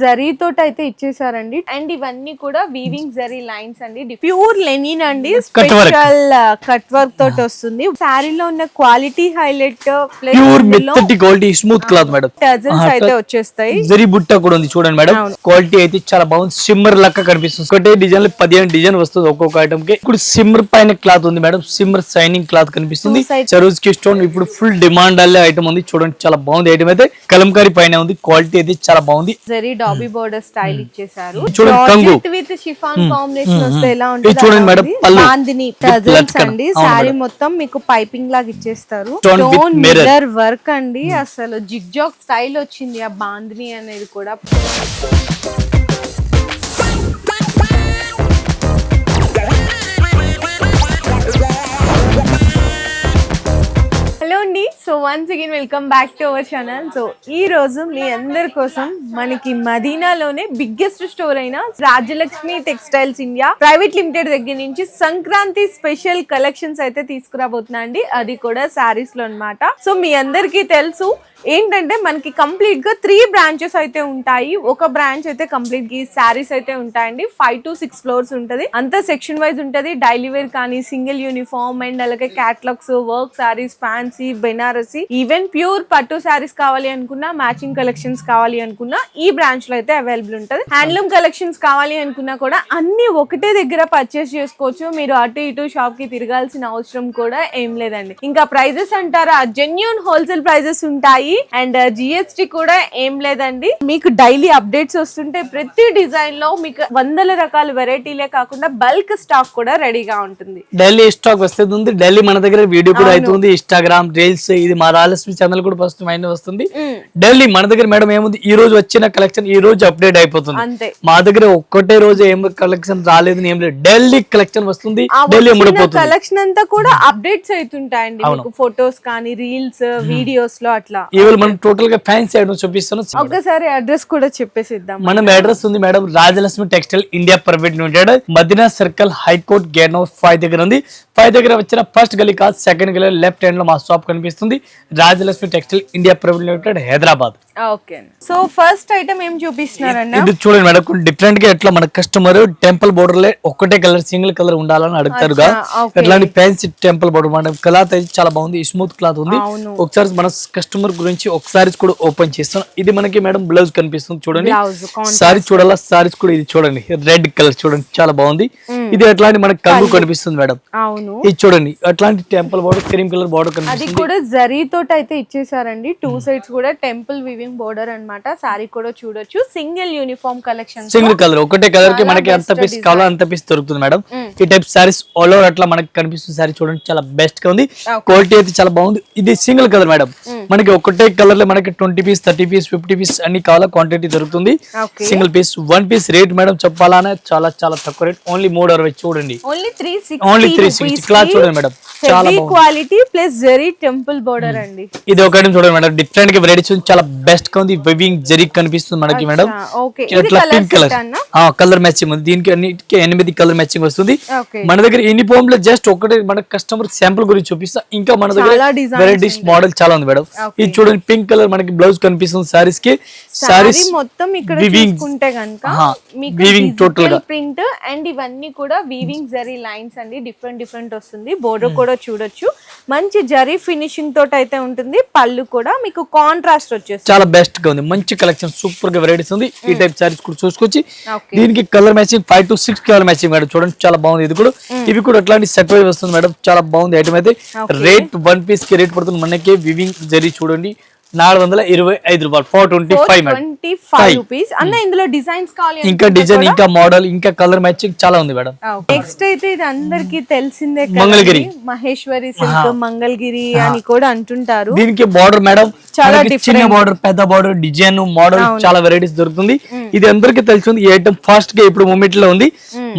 జరీ తోటి అయితే ఇచ్చేసారండి. అండ్ ఇవన్నీ కూడా వీవింగ్ జరీ లైన్స్ అండి. ప్యూర్ లెనిన్ అండి. స్పెషల్ కట్ వర్క్ తోటి వస్తుంది. శారీలో ఉన్న క్వాలిటీ హైలైట్ ప్యూర్ మెత్తటి quality smooth cloth madam. Tassels అయితే వచ్చేస్తాయి. జరీ బుట్ట కూడా ఉంది చూడండి మేడం. క్వాలిటీ అయితే చాలా బాగుంది. సిమ్మర్ లెక్క కనిపిస్తుంది. ఒకటే డిజైన్ 15 డిజైన్ వస్తుంది ఒక్కొక్క ఐటమ్ కి. ఇప్పుడు సిమ్మర్ పైన క్లాత్ ఉంది మేడం. సిమ్మర్ షైనింగ్ క్లాత్ కనిపిస్తుంది. చరోజ్ కి స్టోన్ ఇప్పుడు ఫుల్ డిమాండ్ అల్లే ఐటమ్ ఉంది చూడండి. చాలా బాగుంది ఐటమ్ అయితే. కలంకారీ పైన ఉంది. క్వాలిటీ అయితే చాలా బాగుంది. జరీ డాబీ బోర్డర్ స్టైల్ ఇచ్చేసారు. చూడండి విత్ షిఫాన్ కాంబినేషన్ వస్తే ఎలా ఉంటుంది చూడండి మేడం. బాందిని టజల్స్ అండి. సారీ మొత్తం మీకు పైపింగ్ లాగా ఇచ్చేస్తారు. స్టోన్ మిర్రర్ వర్క్ అండి. అసలు జిగ్జాగ్ స్టైల్ వచ్చింది ఆ బాందిని అనేది కూడా. హలో అండి. So once again welcome back to our channel. So ఈ రోజు మీ అందరి కోసం మనకి మదీనాలోనే బిగ్గెస్ట్ స్టోర్ అయిన Rajyalakshmi textiles India private limited దగ్గర నుంచి సంక్రాంతి స్పెషల్ కలెక్షన్స్ అయితే తీసుకురాబోతున్నా అండి. అది కూడా శారీస్ లో అన్నమాట. సో మీ అందరికీ తెలుసు ఏంటంటే మనకి కంప్లీట్ గా 3 బ్రాంచెస్ అయితే ఉంటాయి. ఒక బ్రాంచ్ అయితే కంప్లీట్ గా శారీస్ అయితే ఉంటాయండి. 5 to 6 ఫ్లోర్స్ ఉంటది. అంతా సెక్షన్ వైజ్ ఉంటది. డైలీ వేర్ కానీ సింగిల్ యూనిఫామ్ అండ్ అలాగే catalogues, work saris, fancy, Banarasi, even pure పట్టు శారీస్ కావాలి అనుకున్నా, మ్యాచింగ్ కలెక్షన్స్ కావాలి అనుకున్నా ఈ బ్రాంచ్ లో అయితే అవైలబుల్ ఉంటది. హ్యాండ్లూమ్ కలెక్షన్స్ కావాలి అనుకున్నా కూడా అన్ని ఒకటే దగ్గర పర్చేస్ చేసుకోవచ్చు. మీరు అటు ఇటు షాప్ కి తిరగాల్సిన అవసరం కూడా ఏం లేదండి. ఇంకా ప్రైజెస్ అంటారా, జెన్యూన్ హోల్సేల్ ప్రైజెస్ ఉంటాయి. అండ్ జిఎస్టి కూడా ఏం లేదండి. మీకు డైలీ అప్డేట్స్ వస్తుంటే ప్రతి డిజైన్ లో మీకు వందల రకాల వెరైటీలే కాకుండా బల్క్ స్టాక్ కూడా రెడీగా ఉంటుంది. డైలీ స్టాక్ వస్తుంది. డైలీ మన దగ్గర వీడియో కూడా అవుతుంది. ఇన్స్టాగ్రామ్ రీల్స్, ఇది మా రాయలసీమ ఛానల్ కూడా ఫస్ట్ మైండ్ వస్తుంది. డైలీ మన దగ్గర మేడం ఏముంది, ఈ రోజు వచ్చిన కలెక్షన్ ఈ రోజు అప్డేట్ అయిపోతుంది. అంతే. మా దగ్గర ఒక్కటే రోజు ఏం కలెక్షన్ రాలేదు ఏం లేదు. డైలీ కలెక్షన్ వస్తుంది. డైలీ అమ్ముడుపోతుంది. కలెక్షన్ అంతా కూడా అప్డేట్స్ అవుతుంటాయండి. మీకు ఫొటోస్ కానీ రీల్స్, వీడియోస్ లో అట్లా. మనం టోటల్ గా ఫ్యాన్సీ ఐటమ్స్ చూపిస్తాను. ఒకసారి అడ్రస్ కూడా చెప్పేసిద్దాం. మనం అడ్రస్ ఉంది madam, Rajalakshmi textile India private limited, Madina circle, high court gate number 5 దగ్గర ఉంది. 5 దగ్గర వచ్చిన ఫస్ట్ గలీ కాదు, సెకండ్ గలీ లెఫ్ట్ హ్యాండ్ లో మా షాప్ కనిపిస్తుంది. Rajalakshmi textile India private limited, Hyderabad. Okay. So first item ఏం చూపిస్తున్నారండి? ఇది చూడండి మేడం, కొంచెం డిఫరెంట్ గా ఎట్లా మన కస్టమర్ టెంపుల్ బోర్డర్ లో ఒకటే కలర్ సింగిల్ కలర్ ఉండాలని అడుగుతారుగా. ఎట్లాంటి fancy temple border madam. Cloth అయితే చాలా బాగుంది. స్మూత్ క్లాత్ ఉంది. ఒకసారి మన కస్టమర్ గురించి ఒకసారి కూడా ఓపెన్ చేస్తాను. ఇది మనకి మేడం బ్లౌజ్ కనిపిస్తుంది చూడండి. సారీ చూడాలా, సారీస్ కూడా ఇది చూడండి రెడ్ కలర్ చూడండి చాలా బాగుంది. ఇది ఎట్లాంటి మనకి కలుగు కనిపిస్తుంది మేడం. ఇది చూడండి అట్లాంటి temple border, cream colour border కనిపిస్తుంది. అది కూడా జరీ తోటి అయితే ఇచ్చేసారండి. 2 సైడ్స్ కూడా టెంపుల్ వివింగ్ బోర్డర్ అన్నమాట. సారీ కూడా చూడొచ్చు. Single uniform collection, single colour ఒకటే కలర్ కి మనకి ఎంత పీస్ కావాలో అంత పీస్ దొరుకుతుంది మేడం. ఈ టైప్ సారీస్ ఆల్ ఓవర్ అట్లా మనకి కనిపిస్తుంది. సారీ చూడండి చాలా బెస్ట్ గా ఉంది. క్వాలిటీ అయితే చాలా బాగుంది. ఇది సింగిల్ కలర్ మేడం. మనకి ఒకటే కలర్ లో మనకి 20 పీస్, 30 పీస్, 50 పీస్ అన్ని కావాలా క్వాంటిటీ దొరుకుతుంది. Single piece 1 piece rate madam చెప్పాలనే చాలా చాలా తక్కువ రేట్. ఓన్లీ 360 చూడండి. ఓన్లీ 360. ఓన్లీ 360 క్లాత్ చూడండి మేడం. చాలా quality plus zari temple border అండి. ఇది ఒకటి చూడండి మేడం. డిఫరెంట్ గా వెరైటీస్ చాలా బెస్ట్ గా ఉంది. వివింగ్ జరీ కనిపిస్తుంది మనకి మేడం. ఇట్లా పింక్ కలర్ కలర్ మ్యాచింగ్ ఉంది. దీనికి అన్నిటికీ 8 కలర్ మ్యాచింగ్ వస్తుంది. మన దగ్గర యూనిఫామ్ లో జస్ట్ ఒకటే మన కస్టమర్ శాంపుల్ గురించి చూపిస్తా. ఇంకా మన దగ్గర వెరైటీస్ మోడల్ చాలా ఉంది మేడం. ఇది చూడండి పింక్ కలర్ మనకి బ్లౌజ్ కనిపిస్తుంది. సారీస్ కి సారీస్ మొత్తం ఇక్కడ చూసుకుంటే గనుక మీకు డిజిటల్ ప్రింట్ అండ్ ఇవన్నీ కూడా వీవింగ్ జరీ లైన్స్ అండి. డిఫరెంట్ వస్తుంది. బోర్డర్ కూడా చూడొచ్చు. మంచి జరీ ఫినిషింగ్ తోటి అయితే ఉంటుంది. పళ్ళు కూడా మీకు కాంట్రాస్ట్ వచ్చేస్తుంది. చాలా బెస్ట్ గా ఉంది. మంచి కలెక్షన్ సూపర్ గా వెరైటీస్ ఉంది. ఈ టైప్ సారీస్ కూడా చూసుకొచ్చి దీనికి colour matching 5 to 6 colour matching madam. చూడండి చాలా బాగుంది. ఇది కూడా ఇవి కూడా అట్లాంటి సెట్ వైజ్ వస్తుంది మేడం. చాలా బాగుంది ఐటమ్ అయితే. రేట్ 1 పీస్ కి రేట్ పడుతుంది మనకి. వివింగ్ జరీ చూడండి 425 రూపాయలు, 425 రూపీస్ అన్న. ఇందులో డిజైన్స్ కావాలి, ఇంకా డిజైన్, ఇంకా మోడల్, ఇంకా కలర్ మ్యాచింగ్ చాలా ఉంది మేడం. నెక్స్ట్ అయితే ఇది అందరికి తెలిసిందే, మంగళగిరి మహేశ్వరి సిల్క్, మంగళగిరి అని కూడా అంటుంటారు. దీనికి బార్డర్ మేడం చాలా చిన్న బార్డర్, పెద్ద బార్డర్, డిజైన్, మోడల్ చాలా వెరైటీస్ దొరుకుతుంది. ఇది అందరికి తెలిసింది. ఈ ఐటమ్ ఫాస్ట్ గా ఇప్పుడు మూమెంట్ లో ఉంది.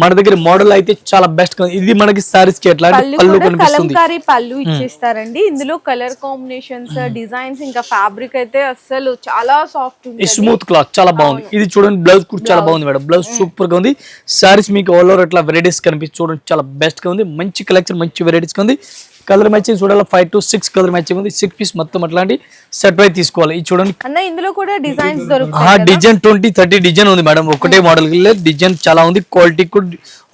మన దగ్గర మోడల్ అయితే చాలా బెస్ట్ గా. ఇది మనకి సారీస్ కి ఎట్లా పళ్ళు కనిపిస్తుంది. పళ్ళు ఇచ్చేస్తారండి. ఇందులో కలర్ కాంబినేషన్స్, డిజైన్స్, ఇంకా ఫ్యాబ్రిక్ అయితే అసలు చాలా సాఫ్ట్ ఉంది. స్మూత్ క్లాత్ చాలా బాగుంది. ఇది చూడండి బ్లౌజ్ కూడా చాలా బాగుంది మేడం. బ్లౌజ్ సూపర్ గా ఉంది. సారీస్ మీకు ఆల్ ఓవర్ అట్లా వెరైటీస్ కనిపిస్తుంది. చూడండి చాలా బెస్ట్ గా ఉంది. మంచి కలెక్షన్, మంచి వెరైటీస్ గా ఉంది. కలర్ మ్యాచింగ్ చూడాలి 5 to 6 కలర్ మ్యాచింగ్ ఉంది 6 పీస్ మొత్తం అట్లాంటి సెట్ వైజ్ తీసుకోవాలి. ఇది చూడండి అన్న ఇందులో కూడా డిజైన్స్ దొరుకుతాయి. డిజైన్ 20-30 డిజైన్ ఉంది మేడం. ఒకటే మోడల్ డిజైన్ చాలా ఉంది. క్వాలిటీ కూడా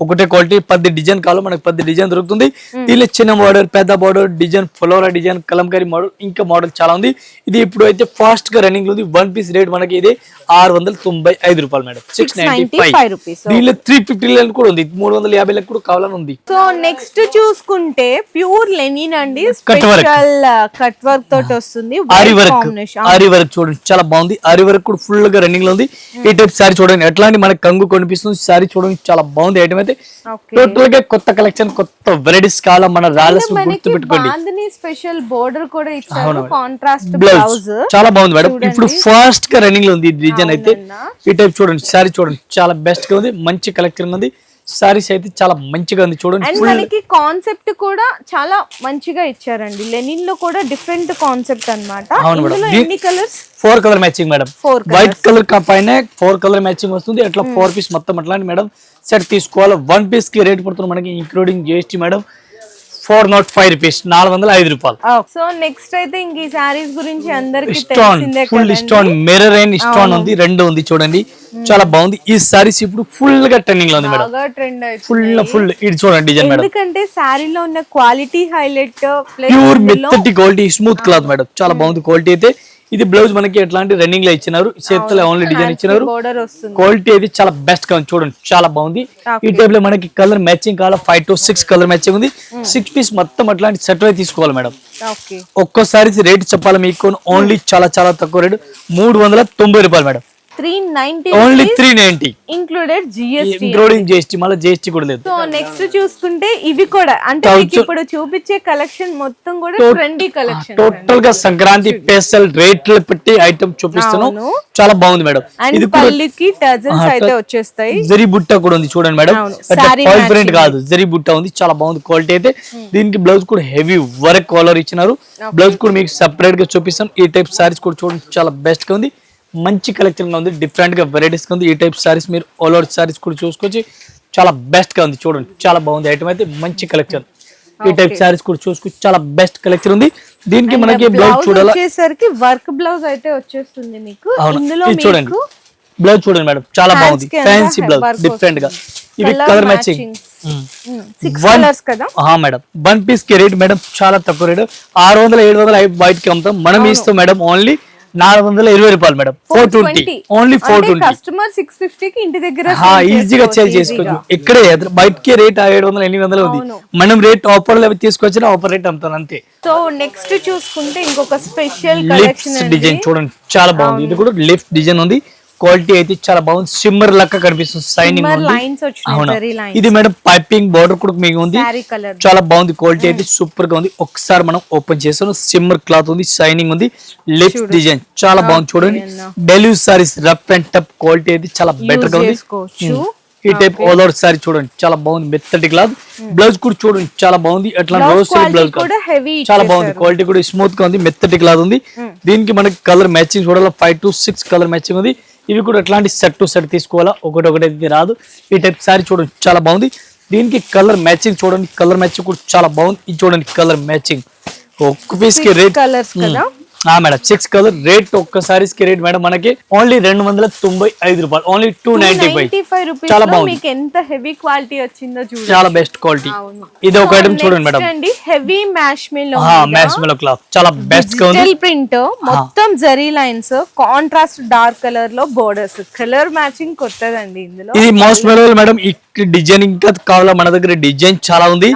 ఒకటే క్వాలిటీ. 10 డిజైన్ కావాలి మనకు 10 డిజైన్ దొరుకుతుంది. దీనిలో చిన్న బార్డర్, పెద్ద border design, flora design, Kalamkari model, ఇంకా మోడల్ చాలా ఉంది. ఇది ఇప్పుడు అయితే ఫాస్ట్ గా రన్నింగ్ ఉంది. 1 పీస్ రేట్ మనకి ఇది 695 రూపాయలు మేడం. 695 రూపీస్. దీనిలో 350 కూడా ఉంది. 350 కూడా కావాలని ఉంది. సో నెక్స్ట్ చూసుకుంటే ప్యూర్ లెనిన్ అండి, స్పెషల్ కట్ వర్క్ తోటి వస్తుంది. ఆరి వర్క్ చూడండి చాలా బాగుంది. ఆరి వర్క్ కూడా ఫుల్ గా రన్నింగ్ లో ఉంది. ఈ టైప్ సారీ చూడండి ఎట్లాంటి మనకి కంగు కనిపిస్తుంది. సారీ చూడండి చాలా బాగుంది. ఐటమ్ అయితే టోటల్ గా కొత్త కలెక్షన్, కొత్త వెరైటీస్ కావాలా మన రాయలసీమ గుర్తు పెట్టుకోండి. స్పెషల్ బోర్డర్ కూడా ఇచ్చారు, కాంట్రాస్ట్ బ్లౌజ్ చాలా బాగుంది మేడం. ఇప్పుడు ఫాస్ట్ గా రన్నింగ్ లో ఉంది ఈ డిజైన్ అయితే. ఈ టైప్ చూడండి సారీ చూడండి చాలా బెస్ట్ గా ఉంది. మంచి కలెక్షన్ ఉంది. సారీస్ అయితే చాలా మంచిగా ఉంది చూడండి. అండ్ మనకి కాన్సెప్ట్ కూడా చాలా మంచిగా ఇచ్చారండి. లెనిన్ లో కూడా డిఫరెంట్ కాన్సెప్ట్ అన్నమాట. ఇందులో ఎన్ని colours? 4 colour matching madam. White colour పైన 4 కలర్ మ్యాచింగ్ వస్తుంది. అట్లా 4 పీస్ మొత్తం అట్లాంటి మేడం సెట్ తీసుకోవాలి. 1 పీస్ కి రేట్ పడుతుంది మనకి ఇంక్లూడింగ్ GST మేడం 405 రూపీస్, 405 రూపాయలు. సో నెక్స్ట్ అయితే ఇంక ఈ సారీస్ గురించి అందరికి stone, full stone, mirror and stone ఉంది, రెండు ఉంది చూడండి చాలా బాగుంది. ఈ సారీస్ ఇప్పుడు ఫుల్ గా ట్రెండింగ్ లో ఉంది మేడం. ఫుల్ ఇది చూడండి డిజైన్ మేడం. ఎందుకంటే సారీలో ఉన్న క్వాలిటీ హైలైట్, ప్యూర్ మెత్తటి క్వాలిటీ, స్మూత్ క్లాత్ మేడం చాలా బాగుంది క్వాలిటీ అయితే. ఇది బ్లౌజ్ మనకి ఎట్లాంటి రన్నింగ్ లో ఇచ్చినారు, చేతిలో ఓన్లీ డిజైన్ ఇచ్చినారు. క్వాలిటీ అయితే చాలా బెస్ట్ గా ఉంది చూడండి చాలా బాగుంది. ఈ టైప్ లో మనకి కలర్ మ్యాచింగ్ కావాలి. 5 to 6 కలర్ మ్యాచింగ్ ఉంది. 6 పీస్ మొత్తం అట్లాంటి సెట్ అయి తీసుకోవాలి మేడం. ఒక్కోసారి రేట్ చెప్పాలి మీకు, ఓన్లీ చాలా చాలా తక్కువ రేటు 390 రూపాయలు మేడం. 390 ఓన్లీ 390 ఇంక్లూడెడ్ GST మళ్ళీ GST కూడా లేదు. సో నెక్స్ట్ చూసుకుంటే ఇవి కూడా అంటే మీకు ఇప్పుడు చూపించే కలెక్షన్ మొత్తం కూడా ట్రెండీ కలెక్షన్. టోటల్ గా సంక్రాంతి స్పెషల్ రేట్లు పెట్టి ఐటమ్ చూపిస్తాను చాలా బాగుంది మేడం. ఇది పల్లికి టజల్స్ అయితే వచ్చేస్తాయి. జరీ బుట్ట కూడా ఉంది చూడండి మేడం. ప్రింట్ కాదు జరీ బుట్ట ఉంది చాలా బాగుంది క్వాలిటీ అయితే. దీనికి బ్లౌజ్ కూడా హెవీ వర్క్ కలర్ ఇచ్చినారు. బ్లౌజ్ కూడా మీకు సెపరేట్ గా చూపిస్తాం. ఈ టైప్ సారీస్ కూడా చూడండి చాలా బెస్ట్ గా ఉంది. మంచి కలెక్షన్ గా ఉంది, డిఫరెంట్ గా వెరైటీస్ గా ఉంది. ఈ టైప్ సారీస్ మీరు ఆల్ ఓవర్ సారీస్ కూడా చూసుకోవచ్చు చాలా బెస్ట్ గా ఉంది చూడండి చాలా బాగుంది ఐటమ్ అయితే. మంచి కలెక్షన్. ఈ టైప్ సారీస్ కూడా చూసుకోవచ్చు చాలా బెస్ట్ కలెక్షన్ ఉంది. దీనికి మనకి బ్లౌజ్ చూడాలి వచ్చేసరికి వర్క్ బ్లౌజ్ అయితే వచ్చేస్తుంది మీకు. ఇందులో చూడండి బ్లౌజ్ చూడండి మేడం చాలా బాగుంది. ఫ్యాన్సీ బ్లౌజ్ డిఫరెంట్ గా. ఇవి కలర్ మ్యాచింగ్ 6 కలర్స్ కదా మేడం. 1 పీస్ కి రేట్ మేడం చాలా తక్కువ రేటు 600-700 బయట కి అమ్ముతాం. మనం ఇస్తాం మేడం ఓన్లీ 420 రూపాయలు మేడం. 420 ఓన్లీ 420. కస్టమర్ 650 కి ఇంటి దగ్గర ఈజీగా సేల్ చేసుకోవచ్చు. ఇక్కడే బయటకి రేట్ 700-800 ఉంది. మనం రేట్ ఆఫర్ లో తీసుకొచ్చిన ఆఫర్ రేట్ అమ్ముతాం అంతే. సో నెక్స్ట్ చూసుకుంటే ఇంకొక స్పెషల్ కలెక్షన్ డిజైన్ చూడండి చాలా బాగుంది. ఇది కూడా లిఫ్ట్ డిజైన్ ఉంది. క్వాలిటీ అయితే చాలా బాగుంది. సిమ్మర్ లెక్క కనిపిస్తుంది, సైనింగ్ ఉంది. ఇది మేడం పైపింగ్ బార్డర్ కూడా మీకు ఉంది చాలా బాగుంది. క్వాలిటీ అయితే సూపర్ గా ఉంది. ఒకసారి మనం ఓపెన్ చేస్తాం. సిమ్మర్ క్లాత్ ఉంది, సైనింగ్ ఉంది, లిఫ్ట్ డిజైన్ చాలా బాగుంది చూడండి. Delivery saris rough and tough quality అయితే చాలా బెటర్ గా ఉంది. ఈ టైప్ ఆల్ ఓవర్ సారీ చూడండి చాలా బాగుంది. మెత్తటి క్లాత్. బ్లౌజ్ కూడా చూడండి చాలా బాగుంది. అట్లా రోజ్ బ్లౌజ్ చాలా బాగుంది. క్వాలిటీ కూడా స్మూత్ గా ఉంది, మెత్తటి క్లాత్ ఉంది. దీనికి మనకి కలర్ మ్యాచింగ్ చూడాలి. 5 to 6 కలర్ మ్యాచింగ్ ఉంది. ఇవి కూడా ఎట్లాంటి సెట్ టు సెట్ తీసుకోవాలా, ఒకటి అయితే రాదు. ఈ టైప్ సారీ చూడండి చాలా బాగుంది. దీనికి కలర్ మ్యాచింగ్ చూడండి, కలర్ మ్యాచింగ్ కూడా చాలా బాగుంది. ఇది చూడండి కలర్ మ్యాచింగ్. ఒక్క పీస్ కి రేట్ మేడం 6 కలర్ రేట్. ఒక్క సారీస్ కి రేట్ మేడం మనకి ఓన్లీ 295 రూపాయలు, ఓన్లీ 295 రూపీస్. చాలా బాగుంది. మీకు ఎంత హెవీ క్వాలిటీ వచ్చిందో చూడండి చాలా బెస్ట్ క్వాలిటీ. ఇది ఒక ఐటమ్ చూడండి మేడం. హెవీ మ్యాష్మెలో క్లాత్ చాలా బెస్ట్ గా ఉంది. ప్రింట్ మొత్తం zari lines, contrast dark colour లో బోర్డర్స్, కలర్ మ్యాచింగ్ కొత్తదండి ఇందులో. ఇది మ్యాష్మెలో మేడం. ఈ డిజైన్ ఇంకా కావాలా మన దగ్గర డిజైన్ చాలా ఉంది.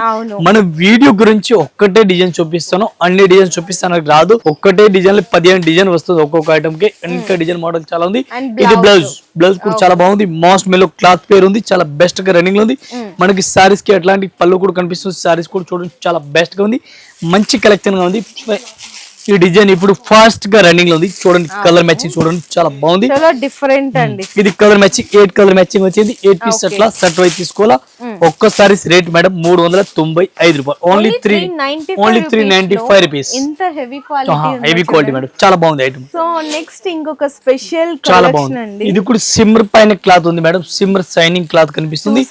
మన వీడియో గురించి ఒక్కటే డిజైన్ చూపిస్తాను, అన్ని డిజైన్ చూపిస్తాను రాదు. ఒక్కటే డిజైన్ 15 డిజైన్ వస్తుంది ఒక్కొక్క ఐటమ్ కి. ఇంకా డిజైన్ మోడల్ చాలా ఉంది. ఇది బ్లౌజ్ కూడా చాలా బాగుంది. మాస్ మెలో క్లాత్ పేరు ఉంది చాలా బెస్ట్ గా రన్నింగ్ లో ఉంది. మనకి సారీస్ కి అట్లాంటి పళ్ళు కూడా కనిపిస్తుంది. సారీస్ కూడా చూడండి చాలా బెస్ట్ గా ఉంది. మంచి కలెక్షన్ గా ఉంది. ఈ డిజైన్ ఇప్పుడు ఫాస్ట్ గా రన్నింగ్ లో ఉంది చూడండి. కలర్ మ్యాచింగ్ చూడండి చాలా బాగుంది. చాలా డిఫరెంట్ అండి. ఇది కలర్ మ్యాచింగ్ 8 కలర్ మ్యాచింగ్ వచ్చింది. 8 పీస్ అట్లా సెట్ వైజ్ తీసుకోవాలా. ఒక్క సారీస్ రేట్ మేడం 395 రూపాయలు. Only 395 rupees. ఇంత heavy quality heavy quality madam, చాలా బాగుంది ఐటమ్. సో నెక్స్ట్ ఇంకొక స్పెషల్ చాలా కలెక్షన్ బాగుంది. అండి. ఇది కూడా సిమ్మర్ పైన క్లాత్ ఉంది మేడం, సిమ్మర్ షైనింగ్ క్లాత్ కనిపిస్తుంది,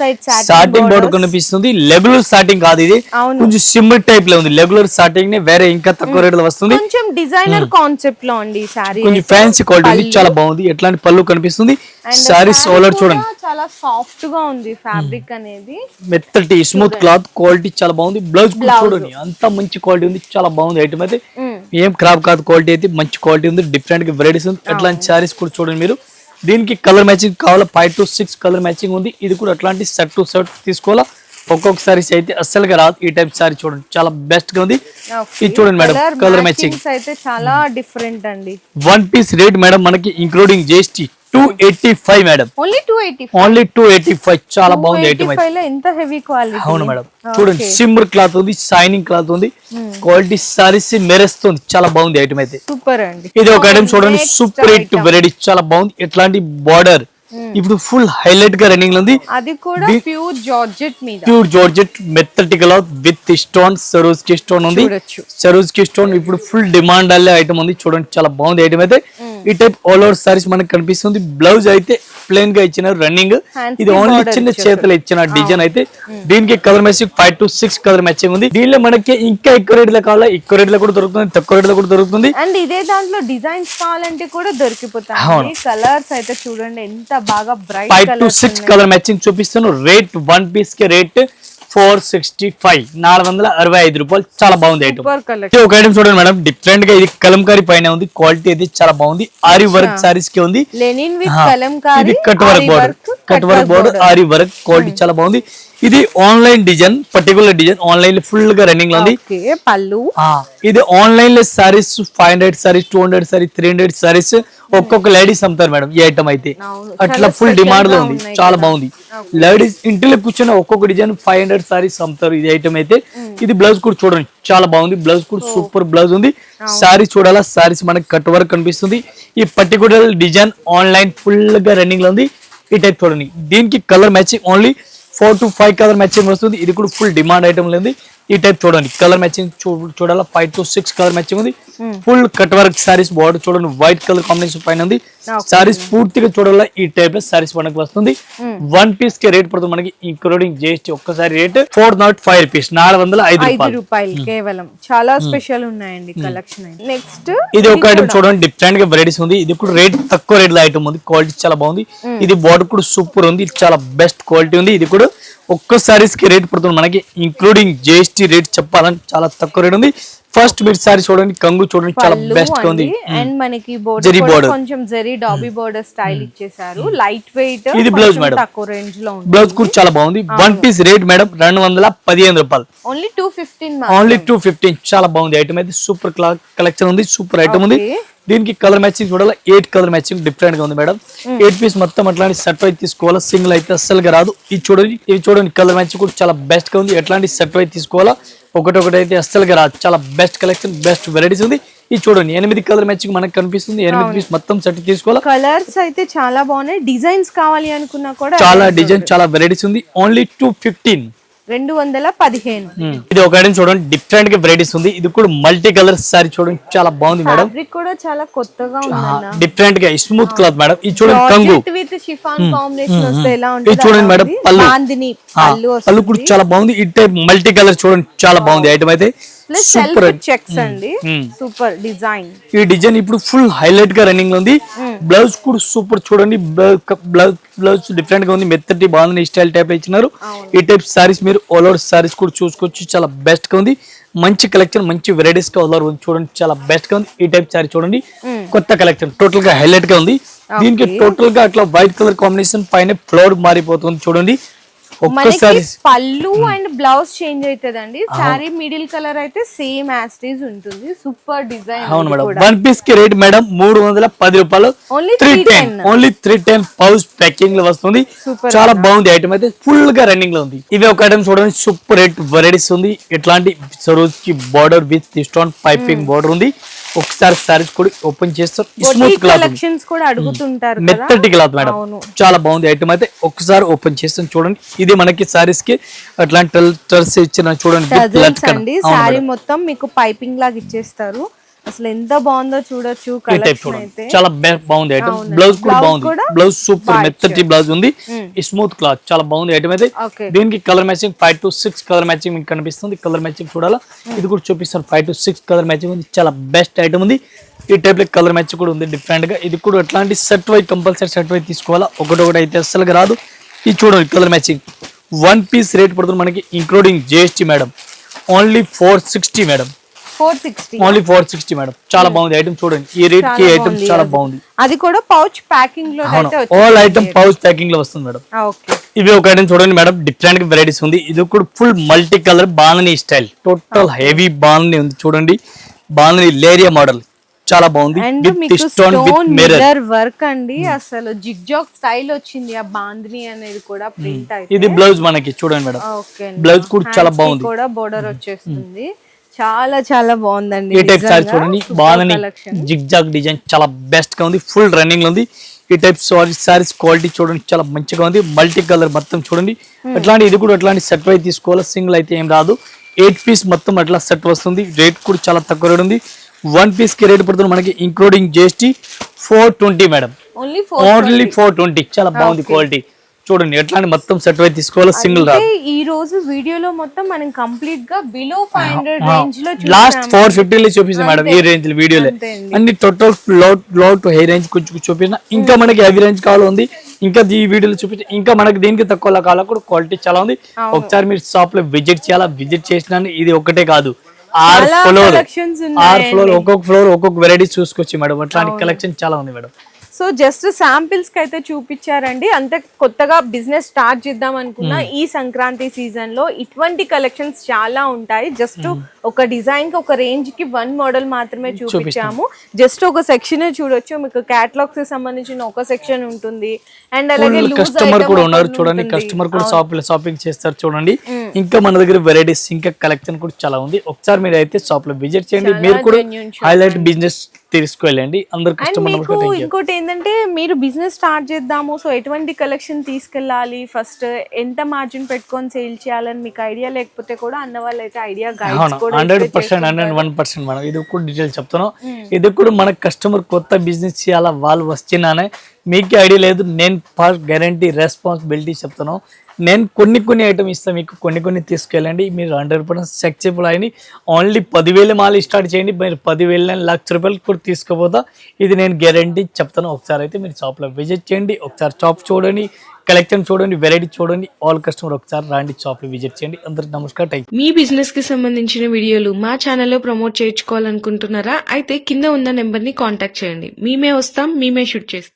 సాటిన్ బోర్డర్ కనిపిస్తుంది. రెగ్యులర్ సాటింగ్ కాదు ఇది, కొంచెం సిమ్మర్ టైప్ లో ఉంది. రెగ్యులర్ సాటింగ్ నే వేరే ఇంకా తక్కువ రేట్ లో వస్తుంది. కొంచెం డిజైనర్ కాన్సెప్ట్ లో అండి ఈ సారీ, కొంచెం ఫ్యాన్సీ క్వాలిటీ ఉంది, చాలా బాగుంది. ఎట్లాంటి పళ్ళు కనిపిస్తుంది. సారీస్ ఓలర్ చూడండి, చాలా సాఫ్ట్ గా ఉంది ఫ్యాబ్రిక్ అనేది, మెత్తటి స్మూత్ క్లాత్, క్వాలిటీ చాలా బాగుంది. బ్లౌజ్ కూడా చూడండి, అంత మంచి క్వాలిటీ ఉంది, చాలా బాగుంది ఐటమ్ అయితే. ఏం ఖరాబ్ కాదు, క్వాలిటీ అయితే మంచి క్వాలిటీ ఉంది. డిఫరెంట్ గా వెరైటీస్ ఉంది. అట్లాంటి సారీస్ కూడా చూడండి మీరు. దీనికి కలర్ మ్యాచింగ్ కావాలా, 5 to 6 కలర్ మ్యాచింగ్ ఉంది. ఇది కూడా అట్లాంటి సెట్ టు సెట్ తీసుకోవాలా. ఒక్కొక్క సారీస్ అయితే అస్సలుగా రాదు. ఈ టైప్ సారీ చూడండి, చాలా బెస్ట్ గా ఉంది. ఇది చూడండి మేడం, కలర్ మ్యాచింగ్ అయితే చాలా డిఫరెంట్ అండి. వన్ పీస్ రేట్ మేడం మనకి including GST 285 madam. Only 285. Only 285. చాలా బాగుంది ఐటమ్ అయితే. ఎంత హెవీ క్వాలిటీ. అవును మేడం, చూడండి సిమ్మర్ క్లాత్ ఉంది, షైనింగ్ క్లాత్ ఉంది, క్వాలిటీ సారీస్ మెరుస్తుంది. చాలా బాగుంది ఐటమ్ అయితే, సూపర్ అండి. ఇది ఒక ఐటమ్ చూడండి, సూపర్ హిట్ వెరైటీ, చాలా బాగుంది. ఎట్లాంటి బార్డర్ ఇప్పుడు ఫుల్ హైలైట్ గా రన్నింగ్ లో ఉంది. అది కూడా ప్యూర్ జార్జెట్ మీద, ప్యూర్ జార్జెట్ మెత్తటి క్లాత్ విత్ స్టోన్, సరోజ్ కి స్టోన్ ఉంది. సరోజ్ కి స్టోన్ ఇప్పుడు ఫుల్ డిమాండ్ అల్లే ఐటమ్ ఉంది. చూడండి చాలా బాగుంది ఐటమ్ అయితే. ఈ టైప్ ఆల్ ఓవర్ సారీస్ మనకు కనిపిస్తుంది. బ్లౌజ్ అయితే ప్లెయిన్ గా ఇచ్చిన రన్నింగ్, ఇది ఓన్లీ చిన్న చేతులు ఇచ్చిన డిజైన్ అయితే. దీనికి colour matching 5 to 6 colour matching ఉంది. దీనిలో మనకి ఇంకా ఎక్కువ రేట్ లో కావాలా, ఎక్కువ రేట్ లో కూడా దొరుకుతుంది, తక్కువ రేట్ లో కూడా దొరుకుతుంది. అండ్ ఇదే దాంట్లో డిజైన్స్ కావాలంటే కూడా దొరికిపోతాయి. కలర్స్ అయితే చూడండి ఎంత బాగా బ్రైట్ 5 to 6 కలర్ మ్యాచింగ్ చూపిస్తాను. రేట్ వన్ పీస్ కి రేట్ 465, 465 రూపాయలు. చాలా బాగుంది ఐటమ్. ఒక ఐటమ్ చూడండి మేడం, డిఫరెంట్ గా ఇది కలంకారీ పైన ఉంది. క్వాలిటీ అయితే చాలా బాగుంది. ఆరి వర్క్ సారీస్ కి ఉంది. లెనిన్ విత్ కలంకారీ, ఇది cut work border, cut work border, ఆరి వర్క్. క్వాలిటీ చాలా బాగుంది. ఇది online design, particular design online full గా రన్నింగ్ లో ఉంది. పళ్ళు ఇది ఆన్లైన్ లో సారీస్ 500 సారీస్, 200 సారీస్, 300 సారీస్ ఒక్కొక్క లేడీస్ అమ్ముతారు మేడం ఈ ఐటమ్ అయితే. అట్లా ఫుల్ డిమాండ్ లో ఉంది, చాలా బాగుంది. లేడీస్ ఇంటిలో కూర్చొని ఒక్కొక్క డిజైన్ 500 సారీస్ అమ్ముతారు ఇది ఐటమ్ అయితే. ఇది బ్లౌజ్ కూడా చూడండి, చాలా బాగుంది. బ్లౌజ్ కూడా సూపర్ బ్లౌజ్ ఉంది. సారీ చూడాలా, సారీస్ మనకి కట్ వర్క్ కనిపిస్తుంది. ఈ పర్టికులర్ డిజైన్ ఆన్లైన్ ఫుల్ గా రన్నింగ్ లో ఉంది. ఈ టైప్ చూడండి. దీనికి colour matching only 4 to 5 colour matching వస్తుంది. ఇది కూడా ఫుల్ డిమాండ్ ఐటమ్ లేదు. ఈ టైప్ చూడండి, కలర్ మ్యాచింగ్ చూడాలా, 5 to 6 కలర్ మ్యాచింగ్ ఉంది. Full cut work saris, border చూడండి వైట్ కలర్ కాంబినేషన్ పైన ఉంది. సారీస్ పూర్తిగా చూడాలా ఈ టైప్ లో సారీస్ మనకు వస్తుంది. వన్ పీస్ కి రేట్ పడుతుంది మనకి ఇంక్లూడింగ్ జిఎస్టీ. ఒక్కసారి రేట్ 405 రూపీస్, 405 రూపాయలు కేవలం. చాలా స్పెషల్ ఉన్నాయండి కలెక్షన్. నెక్స్ట్ ఇది ఒక ఐటమ్ చూడండి, డిఫరెంట్ గా వెరైటీస్ ఉంది. ఇది కూడా రేట్ తక్కువ రేట్ లో ఐటమ్ ఉంది. క్వాలిటీ చాలా బాగుంది. ఇది బార్డర్ కూడా సూపర్ ఉంది, చాలా బెస్ట్ క్వాలిటీ ఉంది. ఇది కూడా ఒక్క సారీస్ కి రేట్ పడుతుంది మనకి ఇంక్లూడింగ్ జిఎస్టీ రేట్ చెప్పాలంటే చాలా తక్కువ రేట్ ఉంది. ఫస్ట్ మీరు సారీ చూడండి, కంగు చూడండి, చాలా బెస్ట్ గా ఉంది. అండ్ మనకి బోర్డర్ కొంచెం జరీ డాబీ బోర్డర్ స్టైల్ ఇచ్చేసారు. Light weight. ఇది బ్లౌజ్ మేడం, తక్కువ రేంజ్ లో ఉంది. బ్లౌజ్ కూడా చాలా బాగుంది. వన్ పీస్ రేట్ మేడం 215 రూపాయలు. ఓన్లీ 215. ఓన్లీ 215. చాలా బాగుంది ఐటమ్ అయితే. సూపర్ కలెక్షన్ ఉంది, సూపర్ ఐటమ్ ఉంది. దీనికి కలర్ మ్యాచింగ్ చూడాలి, 8 కలర్ మ్యాచింగ్ డిఫరెంట్ గా ఉంది మేడం. 8 పీస్ మొత్తం అట్లాంటి సెట్ వైజ్ తీసుకోవాలా, సింగిల్ అయితే అస్సలుగా రాదు. ఇది చూడండి కలర్ మ్యాచింగ్ కూడా చాలా బెస్ట్ గా ఉంది. ఎట్లాంటి సెట్ వైజ్ తీసుకోవాలా, ఒకటి అయితే అస్సలుగా రాదు. చాలా బెస్ట్ కలెక్షన్, బెస్ట్ వెరైటీస్ ఉంది. ఇది చూడండి 8 కలర్ మ్యాచింగ్ మనకు కనిపిస్తుంది. 8 పీస్ మొత్తం సెట్ తీసుకోవాలా. కలర్స్ అయితే చాలా బాగున్నాయి. డిజైన్స్ కావాలి అనుకున్నా కూడా చాలా డిజైన్, చాలా వెరైటీస్ ఉంది. ఓన్లీ 215. 215. ఇది ఒక ఐటమ్ చూడండి, డిఫరెంట్ గా వెరైటీస్ ఉంది. ఇది కూడా మల్టీ కలర్ సారీ చూడండి, చాలా బాగుంది మేడం. ఫ్యాబ్రిక్ కూడా చాలా కొత్తగా ఉంది, డిఫరెంట్ గా స్మూత్ క్లాత్ మేడం. ఇది చూడండి కంగు విత్ షిఫాన్ కాంబినేషన్ వస్తే ఎలా ఇది ఉంటుంది చూడండి మేడం. పళ్ళు కూడా చాలా బాగుంది. ఈ టైప్ మల్టీ కలర్ చూడండి, చాలా బాగుంది ఐటమ్ అయితే. సూపర్ చెక్స్ అండి, సూపర్ డిజైన్. ఈ డిజైన్ ఇప్పుడు ఫుల్ హైలైట్ గా రన్నింగ్ లో ఉంది. బ్లౌజ్ కూడా సూపర్ చూడండి, బ్లౌజ్ డిఫరెంట్ గా ఉంది. మెత్తటి బాగుంది, స్టైల్ టైప్ లో ఇచ్చినారు. ఈ టైప్ సారీస్ మీరు ఆల్ ఓవర్ సారీస్ కూడా చూసుకోవచ్చు, చాలా బెస్ట్ గా ఉంది. మంచి కలెక్షన్, మంచి వెరైటీస్ గా ఆల్ ఓవర్ చూడండి, చాలా బెస్ట్ గా ఉంది. ఈ టైప్ సారీ చూడండి, కొత్త కలెక్షన్, టోటల్ గా హైలైట్ గా ఉంది. దీనికి టోటల్ గా అట్లా వైట్ కలర్ కాంబినేషన్ పైన ఫ్లవర్ మారిపోతుంది చూడండి. ఒక్కసారి పళ్ళు అండ్ బ్లౌజ్ చేంజ్ అవుతుందండి. సారీ మిడిల్ కలర్ అయితే సేమ్ యాజ్ ఇట్ ఈజ్ ఉంటుంది. Super design. అవును మేడం. వన్ పీస్ కి రేట్ మేడం 310 రూపాయలు. ఓన్లీ 310 పౌచ్ ప్యాకింగ్ లో వస్తుంది. చాలా బాగుంది ఐటమ్ అయితే, ఫుల్ గా రన్నింగ్ లో ఉంది. ఇవి ఒక ఐటమ్ చూడండి, సూపర్ రేట్ వెరైటీస్ ఉంది. ఎట్లాంటి సరోజ్ కి border with stone piping border ఉంది. ఒకసారి సారీస్ కూడా ఓపెన్ చేస్తారు, స్మూత్ క్లాత్ కలెక్షన్స్ కూడా అడుగుతుంటారు కదా, మెత్తటి క్లాత్ మేడం, చాలా బాగుంది ఐటమ్ అయితే. ఒకసారి ఓపెన్ చేస్తాం చూడండి, ఇది మనకి సారీస్ కి అట్లాంటి టర్స్ ఇచ్చిన చూడండి, అండి సారీ మొత్తం మీకు పైపింగ్ లాగా ఇచ్చేస్తారు. అసలు ఎంత బాగుందో చూడొచ్చు, కలెక్షన్ అయితే చాలా బాగుంది ఐటమ్. బ్లౌజ్ కూడా బాగుంది, బ్లౌజ్ సూపర్ మెత్తటి బ్లౌజ్ ఉంది, స్మూత్ క్లాత్, చాలా బాగుంది ఐటమ్ అయితే. దీనికి colour matching 5 to 6 colour matching మీకు కనిపిస్తుంది. కలర్ మ్యాచింగ్ చూడాలా, ఇది కూడా చూపిస్తాను. 5 to 6 కలర్ మ్యాచింగ్ ఉంది, చాలా బెస్ట్ ఐటమ్ ఉంది. ఈ టైప్ లో కలర్ మ్యాచింగ్ కూడా ఉంది డిఫరెంట్ గా. ఇది కూడా ఎట్లాంటి set wise compulsory set wise తీసుకోవాలా, ఒకటి అయితే అస్సలు రాదు. ఇది చూడండి కలర్ మ్యాచింగ్. 1 piece రేట్ పడుతుంది మనకి including GST madam, only 460 madam, 460 only 460 madam. చాలా బాగుంది ఐటమ్ చూడండి, ఈ రేట్ కి ఐటమ్ చాలా బాగుంది. అది కూడా పౌచ్ ప్యాకింగ్ లో అయితే ఆల్ ఐటమ్ పౌచ్ ప్యాకింగ్ లో వస్తుంది మేడం. ఓకే, ఇవి ఒక ఐటమ్ చూడండి మేడం, డిఫరెంట్ వెరైటీస్ ఉంది. ఇది కూడా ఫుల్ మల్టీ కలర్ బాలని స్టైల్, టోటల్ హెవీ బాలని ఉంది చూడండి, బాలని లేరియా మోడల్, చాలా బాగుంది. With stone with mirror work అండి, అసలు జిగ్జాగ్ స్టైల్ వచ్చింది. ఆ బాందిని అనేది కూడా ప్రింట్ అయితే. ఇది బ్లౌజ్ మనకి చూడండి మేడం, బ్లౌజ్ కూడా చాలా బాగుంది, కూడా బోర్డర్ వచ్చేస్తుంది. చాలా చాలా బాగుందండి. ఈ టైప్ సారీ చూడండి, బాలని జిగ్జాగ్ డిజైన్ చాలా బెస్ట్ గా ఉంది, ఫుల్ రన్నింగ్ లో ఉంది. ఈ టైప్ సారీస్ క్వాలిటీ చూడండి చాలా మంచిగా ఉంది, మల్టీ కలర్ మొత్తం చూడండి. అట్లాంటి ఇది కూడా అట్లాంటి సెట్ వైజ్ తీసుకోవాలి, సింగిల్ అయితే ఏం రాదు. 8 piece మొత్తం అట్లా సెట్ వస్తుంది. రేట్ కూడా చాలా తక్కువ రేట్ ఉంది. 1 piece కి రేట్ పడుతుంది మనకి ఇంక్లూడింగ్ GST 420 మేడం, ఓన్లీ 420. చాలా బాగుంది క్వాలిటీ చూడండి, ఎట్లాంటి మొత్తం సెట్ వైజ్ తీసుకోవాలి, సింగిల్ రాదు. ఈ రోజు వీడియోలో మొత్తం మనం కంప్లీట్ గా బిలో 500 రేంజ్ లో లాస్ట్ 450 లో చూపిస్తాం మేడం. ఈ రేంజ్ వీడియోలో అన్ని టోటల్ లో టు హై రేంజ్ కొంచెం చూపించిన. ఇంకా మనకి హెవీ రేంజ్ కావాలి ఉంది, ఇంకా ఈ వీడియోలో చూపించి ఇంకా మనకి దీనికి తక్కువ కావాలా కూడా క్వాలిటీ చాలా ఉంది. ఒకసారి మీరు షాప్ లో విజిట్ చేయాలా, విజిట్ చేసినా ఇది ఒకటే కాదు, 6 ఫ్లోర్ ఒక్కొక్క ఫ్లోర్ ఒక్కొక్క వెరైటీ చూసుకోవచ్చు మేడం. అట్లాంటి కలెక్షన్ చాలా ఉంది మేడం. సో జస్ట్ శాంపిల్స్ కి అయితే చూపించారండి, అంతే. కొత్తగా బిజినెస్ స్టార్ట్ చేద్దాం అనుకున్నా ఈ సంక్రాంతి సీజన్ లో ఇటువంటి కలెక్షన్స్ చాలా ఉంటాయి. జస్ట్ ఒక డిజైన్ కి ఒక రేంజ్ కి 1 మోడల్ మాత్రమే చూపించాము. జస్ట్ ఒక సెక్షన్ చూడొచ్చు, మీకు క్యాటలాగ్స్ కి సంబంధించిన ఒక సెక్షన్ ఉంటుంది. అండ్ అలాగే కస్టమర్ కూడా ఉన్నారు చూడండి, కస్టమర్ కూడా షాపింగ్ చేస్తారు చూడండి. ఇంకా మన దగ్గర వెరైటీస్ ఇంకా కలెక్షన్ కూడా చాలా ఉంది. ఒకసారి మీరు అయితే షాప్ లో విజిట్ చేయండి, మీరు కూడా హైలైట్ బిజినెస్ తీసుకెళ్ళండి. అందరు కస్టమర్ ఇంకోటి ఏంటంటే, మీరు బిజినెస్ స్టార్ట్ చేద్దాము, సో ఎటువంటి కలెక్షన్ తీసుకెళ్ళాలి, ఫస్ట్ ఎంత మార్జిన్ పెట్టుకొని సేల్ చేయాలని మీకు ఐడియా లేకపోతే కూడా అన్న వాళ్ళు అయితే ఐడియా గైడ్స్ కూడా 100% 101% మనం ఇది కూడా డీటెయిల్ చెప్తాను. ఇది కూడా మన కస్టమర్ కొత్త బిజినెస్ చేయాలా, వాళ్ళు వచ్చినానే మీకు ఐడియా లేదు, నేను ఫస్ట్ గ్యారంటీ రెస్పాన్సిబిలిటీ చెప్తాను. నేను కొన్ని ఐటమ్ ఇస్తాను మీకు, కొన్ని తీసుకెళ్ళండి, మీరు 100% సక్సెస్ఫుల్ అయ్యి ఓన్లీ 10,000 మాల స్టార్ట్ చేయండి, మీరు 10,000 ₹1,00,000 కూడా తీసుకోపోతా, ఇది నేను గ్యారంటీ చెప్తాను. ఒకసారి అయితే మీరు షాప్లో విజిట్ చేయండి, ఒకసారి షాప్ చూడండి, కలెక్షన్ చూడండి, వెరైటీ చూడండి. ఆల్ కస్టమర్ ఒకసారి రాండి, షాప్ లో విజిట్ చేయండి. అందరికి నమస్కారం. మీ బిజినెస్ కి సంబంధించిన వీడియోలు మా ఛానల్లో ప్రమోట్ చేయించుకోవాలనుకుంటున్నారా? అయితే కింద ఉన్న నెంబర్ ని కాంటాక్ట్ చేయండి, మేమే వస్తాం, మేమే షూట్ చేస్తాం.